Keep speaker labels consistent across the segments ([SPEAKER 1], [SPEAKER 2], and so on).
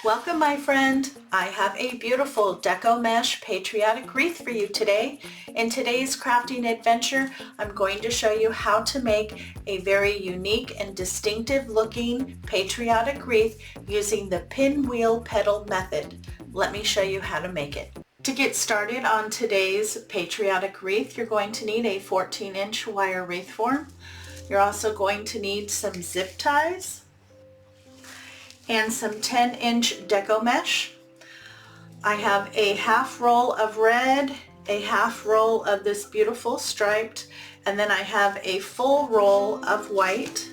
[SPEAKER 1] Welcome my friend. I have a beautiful Deco Mesh Patriotic Wreath for you today. In today's crafting adventure, I'm going to show you how to make a very unique and distinctive looking patriotic wreath using the pinwheel petal method. Let me show you how to make it. To get started on today's patriotic wreath, you're going to need a 14-inch wire wreath form. You're also going to need some zip ties and some 10-inch Deco mesh. I have a half roll of red, a half roll of this beautiful striped, and then I have a full roll of white.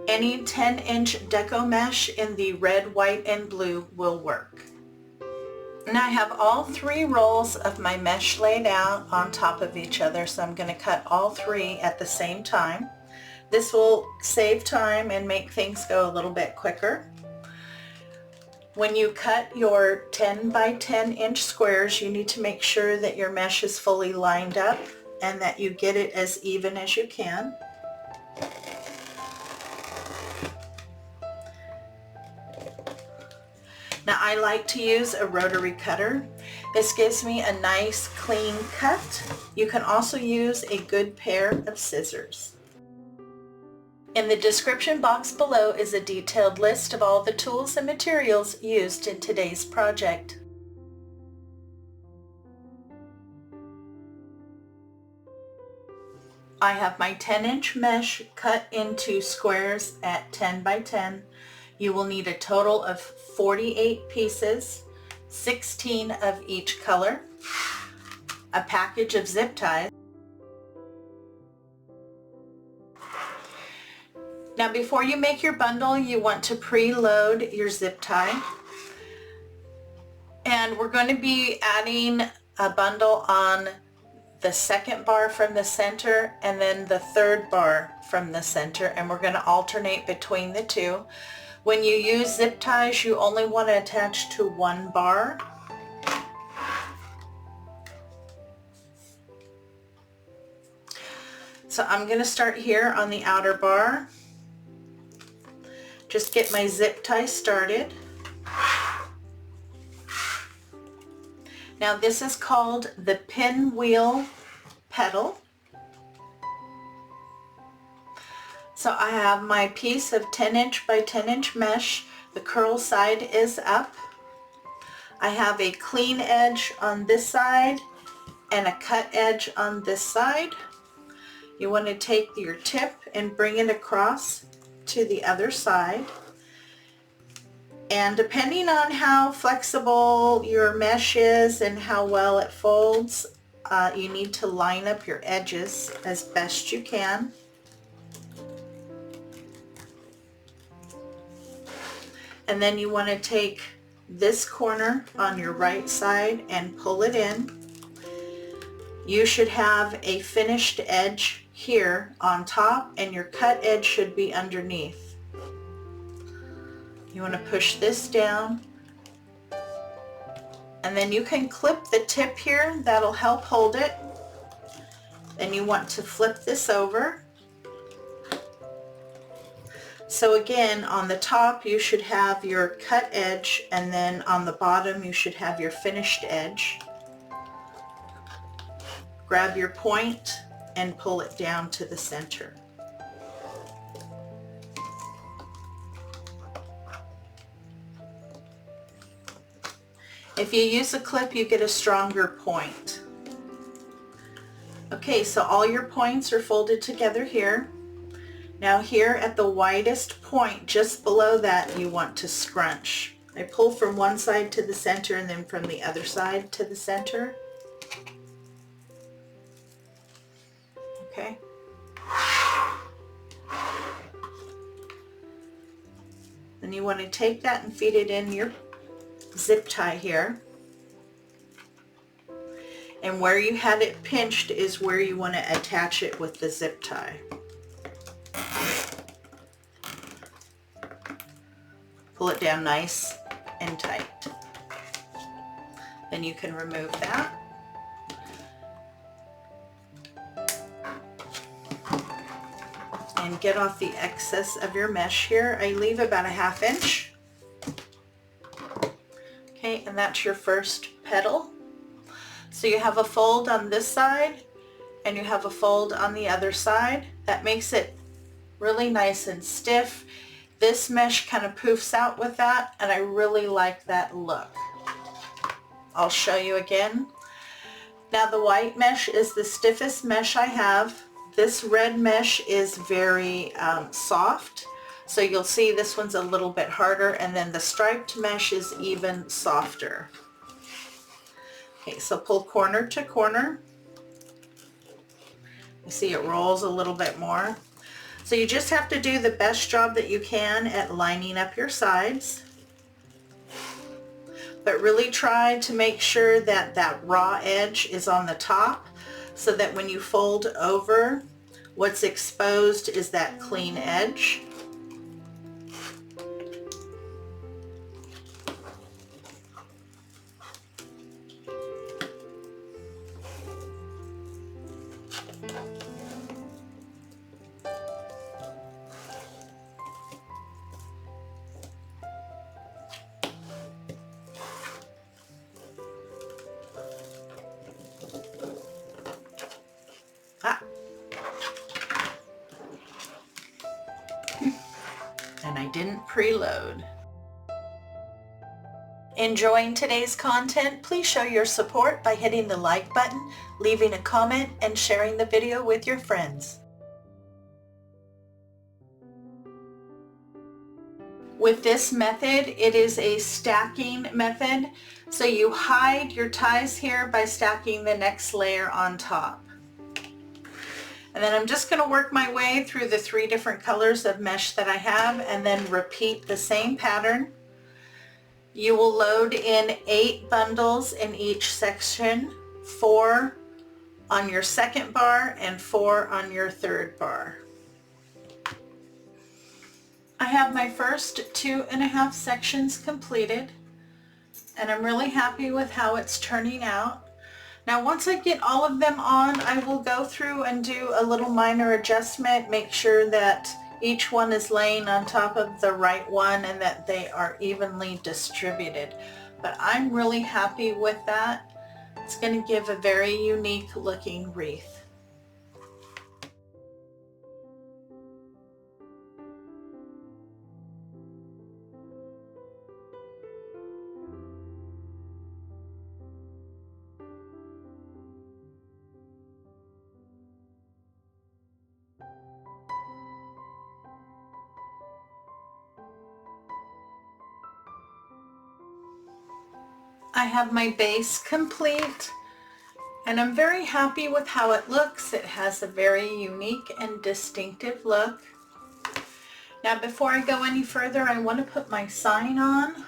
[SPEAKER 1] Any 10-inch Deco mesh in the red, white, and blue will work. Now I have all three rolls of my mesh laid out on top of each other, so I'm going to cut all three at the same time. This will save time and make things go a little bit quicker. When you cut your 10 by 10 inch squares, you need to make sure that your mesh is fully lined up and that you get it as even as you can. Now I like to use a rotary cutter. This gives me a nice clean cut. You can also use a good pair of scissors. In the description box below is a detailed list of all the tools and materials used in today's project. I have my 10-inch mesh cut into squares at 10 by 10. You will need a total of 48 pieces, 16 of each color, a package of zip ties. Now before you make your bundle, you want to preload your zip tie. And we're going to be adding a bundle on the second bar from the center and then the third bar from the center, and we're going to alternate between the two. When you use zip ties, you only want to attach to one bar. So I'm going to start here on the outer bar. Just get my zip tie started. Now this is called the pinwheel petal. So I have my piece of 10-inch by 10-inch mesh. The curl side is up. I have a clean edge on this side and a cut edge on this side. You want to take your tip and bring it across to the other side. And depending on how flexible your mesh is and how well it folds, you need to line up your edges as best you can. And then you want to take this corner on your right side and pull it in. You should have a finished edge here on top, and your cut edge should be underneath. You want to push this down, and then you can clip the tip here. That'll help hold it. Then you want to flip this over. So again, on the top you should have your cut edge, and then on the bottom you should have your finished edge. Grab your point and pull it down to the center. If you use a clip, you get a stronger point. Okay, so all your points are folded together here. Now here at the widest point, just below that, you want to scrunch. I pull from one side to the center and then from the other side to the center. Okay. Then you want to take that and feed it in your zip tie here. And where you had it pinched is where you want to attach it with the zip tie. Pull it down nice and tight. Then you can remove that. And get off the excess of your mesh here. I leave about a 1/2 inch. Okay, and that's your first petal. So you have a fold on this side and you have a fold on the other side. That makes it really nice and stiff. This mesh kind of poofs out with that, and I really like that look. I'll show you again. Now the white mesh is the stiffest mesh I have. This red mesh is very soft. So you'll see this one's a little bit harder, and then the striped mesh is even softer. Okay, so pull corner to corner. You see it rolls a little bit more. So you just have to do the best job that you can at lining up your sides. But really try to make sure that that raw edge is on the top so that when you fold over, what's exposed is that clean edge. And I didn't preload. Enjoying today's content? Please show your support by hitting the like button, leaving a comment, and sharing the video with your friends. With this method, it is a stacking method. So you hide your ties here by stacking the next layer on top. And then I'm just going to work my way through the 3 different colors of mesh that I have and then repeat the same pattern. You will load in 8 bundles in each section, 4 on your second bar and 4 on your third bar. I have my first 2.5 sections completed, and I'm really happy with how it's turning out. Now once I get all of them on, I will go through and do a little minor adjustment, make sure that each one is laying on top of the right one and that they are evenly distributed. But I'm really happy with that. It's going to give a very unique looking wreath. I have my base complete, and I'm very happy with how it looks. It has a very unique and distinctive look. Now before I go any further, I want to put my sign on.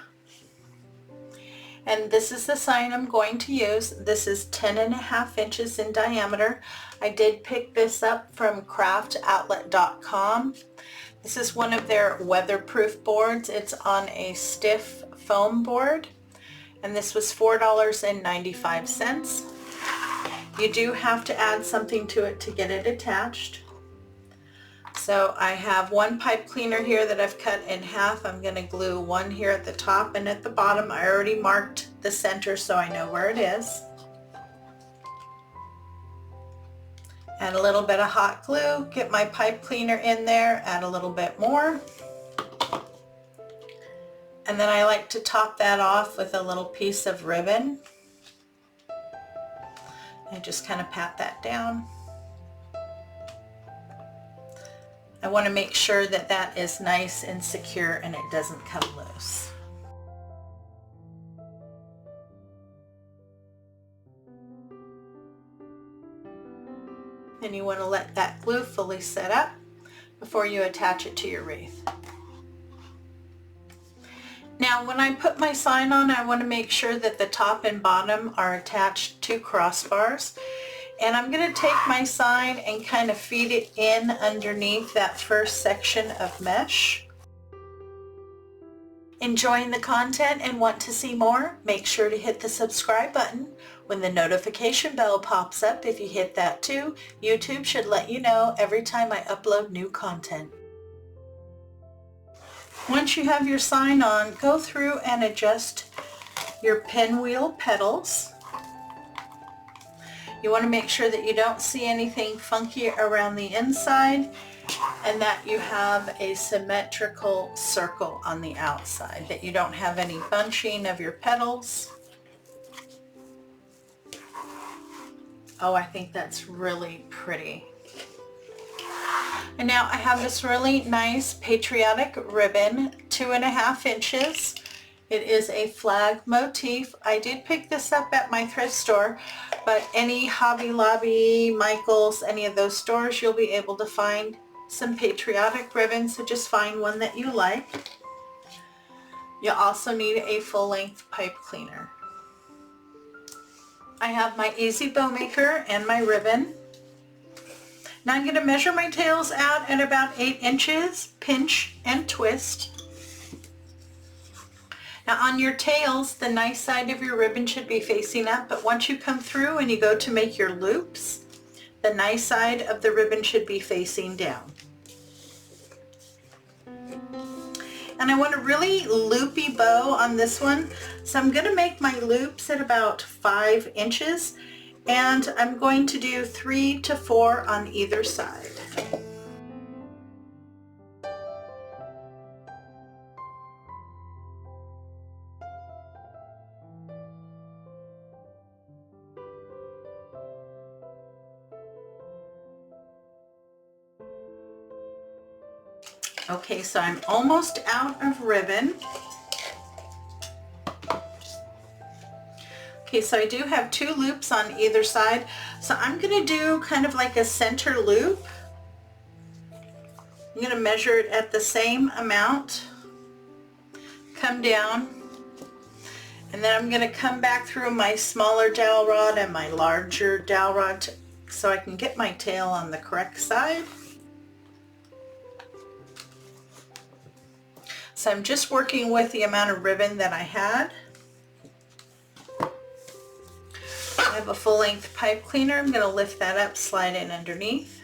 [SPEAKER 1] And this is the sign I'm going to use. This is 10.5 inches in diameter. I did pick this up from craftoutlet.com. This is one of their weatherproof boards. It's on a stiff foam board. And this was $4.95. You do have to add something to it to get it attached. So I have one pipe cleaner here that I've cut in half. I'm going to glue one here at the top and at the bottom. I already marked the center so I know where it is. Add a little bit of hot glue, get my pipe cleaner in there, add a little bit more. And then I like to top that off with a little piece of ribbon. I just kind of pat that down. I want to make sure that that is nice and secure and it doesn't come loose. And you want to let that glue fully set up before you attach it to your wreath. Now when I put my sign on, I want to make sure that the top and bottom are attached to crossbars. And I'm going to take my sign and kind of feed it in underneath that first section of mesh. Enjoying the content and want to see more? Make sure to hit the subscribe button. When the notification bell pops up, if you hit that too, YouTube should let you know every time I upload new content. Once you have your sign on, go through and adjust your pinwheel petals. You want to make sure that you don't see anything funky around the inside and that you have a symmetrical circle on the outside, that you don't have any bunching of your petals. Oh, I think that's really pretty. And now I have this really nice patriotic ribbon, 2.5 inches. It is a flag motif. I did pick this up at my thrift store, but any Hobby Lobby, Michael's, any of those stores, you'll be able to find some patriotic ribbon, so just find one that you like. You'll also need a full-length pipe cleaner. I have my easy bow maker and my ribbon. Now I'm going to measure my tails out at about 8 inches, pinch and twist. Now on your tails, the nice side of your ribbon should be facing up, but once you come through and you go to make your loops, the nice side of the ribbon should be facing down. And I want a really loopy bow on this one, so I'm going to make my loops at about 5 inches, and I'm going to do 3 to 4 on either side. Okay, so I'm almost out of ribbon. Okay, so I do have 2 loops on either side. So I'm going to do kind of like a center loop. I'm going to measure it at the same amount, come down, and then I'm going to come back through my smaller dowel rod and my larger dowel rod so I can get my tail on the correct side. So I'm just working with the amount of ribbon that I had. I have a full-length pipe cleaner. I'm going to lift that up, slide in underneath.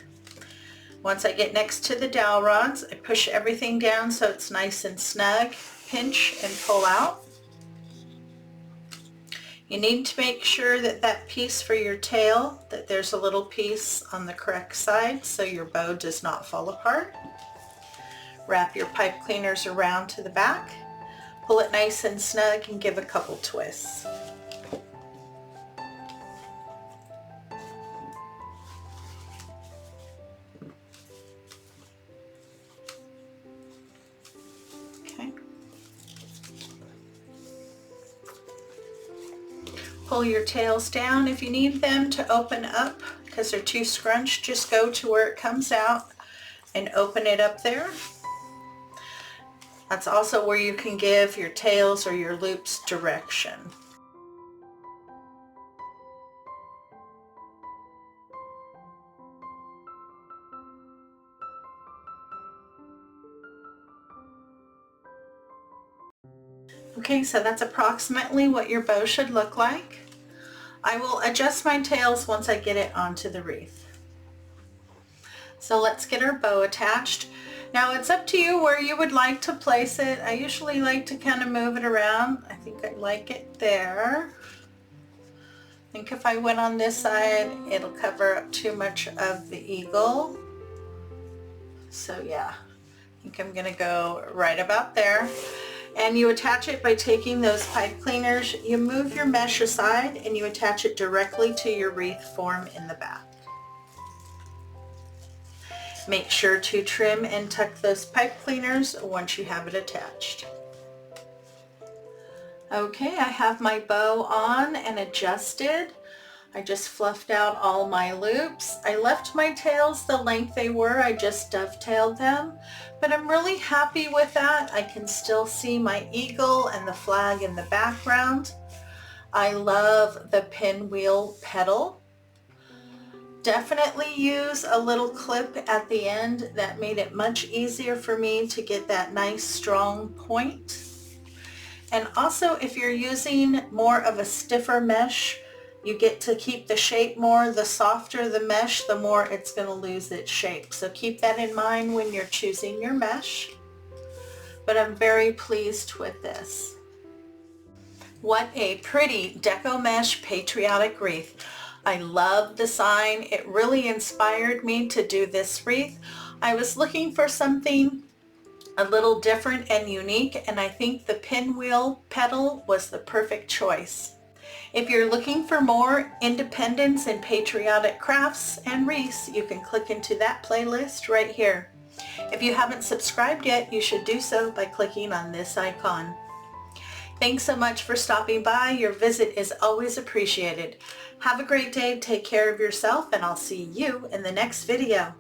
[SPEAKER 1] Once I get next to the dowel rods, I push everything down so it's nice and snug, pinch and pull out. You need to make sure that that piece for your tail, that there's a little piece on the correct side so your bow does not fall apart. Wrap your pipe cleaners around to the back, pull it nice and snug and give a couple twists. Okay. Pull your tails down. If you need them to open up because they're too scrunched, just go to where it comes out and open it up there. That's also where you can give your tails or your loops direction. Okay, so that's approximately what your bow should look like. I will adjust my tails once I get it onto the wreath. So let's get our bow attached. Now it's up to you where you would like to place it. I usually like to kind of move it around. I think I like it there. I think if I went on this side, it'll cover up too much of the eagle. So yeah, I think I'm gonna go right about there. And you attach it by taking those pipe cleaners. You move your mesh aside and you attach it directly to your wreath form in the back. Make sure to trim and tuck those pipe cleaners once you have it attached. Okay, I have my bow on and adjusted. I just fluffed out all my loops. I left my tails the length they were. I just dovetailed them, but I'm really happy with that. I can still see my eagle and the flag in the background. I love the pinwheel petal. Definitely use a little clip at the end. That made it much easier for me to get that nice strong point. And also if you're using more of a stiffer mesh, you get to keep the shape more. The softer the mesh, the more it's going to lose its shape. So keep that in mind when you're choosing your mesh. But I'm very pleased with this. What a pretty Deco Mesh Patriotic Wreath. I love the sign. It really inspired me to do this wreath. I was looking for something a little different and unique, and I think the pinwheel petal was the perfect choice. If you're looking for more independence in patriotic crafts and wreaths, you can click into that playlist right here. If you haven't subscribed yet, you should do so by clicking on this icon. Thanks so much for stopping by. Your visit is always appreciated. Have a great day, take care of yourself, and I'll see you in the next video.